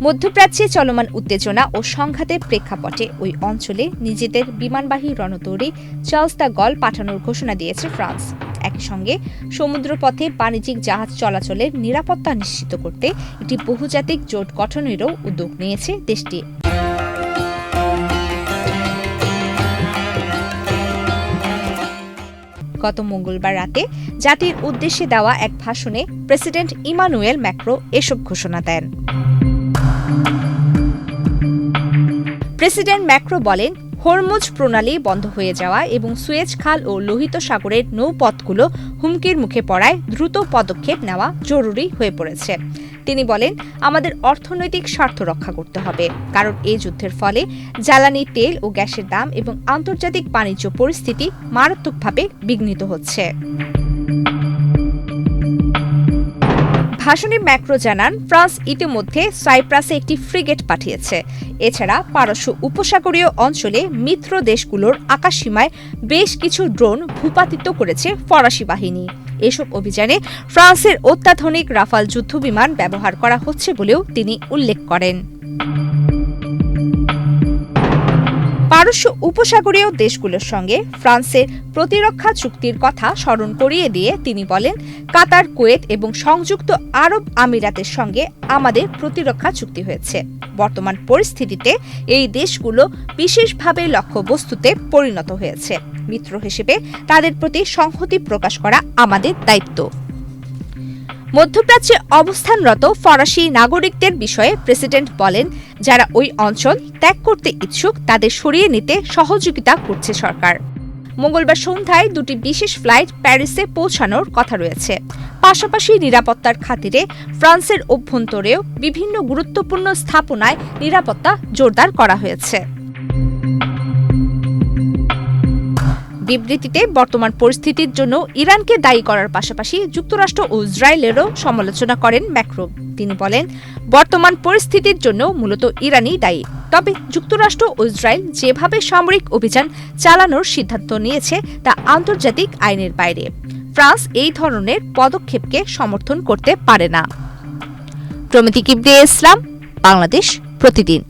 মধ্যপ্রাচ্যে চলমান উত্তেজনা ও সংঘাতের প্রেক্ষাপটে ওই অঞ্চলে নিজেদের বিমানবাহী রণতরী চার্লস দ্য গল পাঠানোর ঘোষণা দিয়েছে ফ্রান্স। একই সঙ্গে সমুদ্রপথে বাণিজ্যিক জাহাজ চলাচলের নিরাপত্তা নিশ্চিত করতে একটি বহুজাতিক জোট গঠনেরও উদ্যোগ নিয়েছে দেশটি। গত মঙ্গলবার রাতে জাতির উদ্দেশ্যে দেওয়া এক ভাষণে প্রেসিডেন্ট ইমানুয়েল ম্যাক্রো এসব ঘোষণা দেন। প্রেসিডেন্ট ম্যাক্রো বলেন, হরমুজ প্রণালী বন্ধ হয়ে যাওয়া এবং সুয়েজ খাল ও লোহিত সাগরের নৌপথগুলো হুমকির মুখে পড়ায় দ্রুত পদক্ষেপ নেওয়া জরুরি হয়ে পড়েছে। তিনি বলেন, আমাদের অর্থনৈতিক স্বার্থ রক্ষা করতে হবে, কারণ এই যুদ্ধের ফলে জ্বালানি তেল ও গ্যাসের দাম এবং আন্তর্জাতিক বাণিজ্য পরিস্থিতি মারাত্মকভাবে বিঘ্নিত হচ্ছে। ভাষণে ম্যাক্রো জানান, ফ্রান্স ইতিমধ্যে সাইপ্রাসে একটি ফ্রিগেট পাঠিয়েছে। এছাড়া পারস্য উপসাগরীয় অঞ্চলে মিত্র দেশগুলোর আকাশসীমায় বেশ কিছু ড্রোন ভূপাতিত করেছে ফরাসি বাহিনী। এসব অভিযানে ফ্রান্সের অত্যাধুনিক রাফাল যুদ্ধবিমান ব্যবহার করা হচ্ছে বলেও তিনি উল্লেখ করেন। পারস্য উপসাগরীয় দেশগুলোর সঙ্গে ফ্রান্সের প্রতিরক্ষা চুক্তির কথা স্মরণ করিয়ে দিয়ে তিনি বলেন, কাতার, কুয়েত এবং সংযুক্ত আরব আমিরাতের সঙ্গে আমাদের প্রতিরক্ষা চুক্তি হয়েছে। বর্তমান পরিস্থিতিতে এই দেশগুলো বিশেষভাবে লক্ষ্যবস্তুতে পরিণত হয়েছে। মিত্র হিসেবে তাদের প্রতি সংহতি প্রকাশ করা আমাদের দায়িত্ব। মধ্যপ্রাচ্যে অবস্থানরত ফরাসি নাগরিকদের বিষয়ে প্রেসিডেন্ট বলেন, যারা ওই অঞ্চল ত্যাগ করতে ইচ্ছুক তাদের সরিয়ে নিতে সহযোগিতা করছে সরকার। মঙ্গলবার সন্ধ্যায় দুটি বিশেষ ফ্লাইট প্যারিসে পৌঁছানোর কথা রয়েছে। পাশাপাশি নিরাপত্তার খাতিরে ফ্রান্সের অভ্যন্তরেও বিভিন্ন গুরুত্বপূর্ণ স্থাপনায় নিরাপত্তা জোরদার করা হয়েছে। বিবৃতিতে বর্তমান পরিস্থিতির জন্য ইরানকে দায়ী করার পাশাপাশি যুক্তরাষ্ট্র ও ইসরায়েলেরও সমালোচনা করেন ম্যাক্রো। তিনি বলেন, বর্তমান পরিস্থিতির জন্য মূলত ইরানই দায়ী, তবে যুক্তরাষ্ট্র ও ইসরায়েল যেভাবে সামরিক অভিযান চালানোর সিদ্ধান্ত নিয়েছে তা আন্তর্জাতিক আইনের বাইরে। ফ্রান্স এই ধরনের পদক্ষেপকে সমর্থন করতে পারে না। প্রমিতি কিবরিয়া ইসলাম, বাংলাদেশ প্রতিদিন।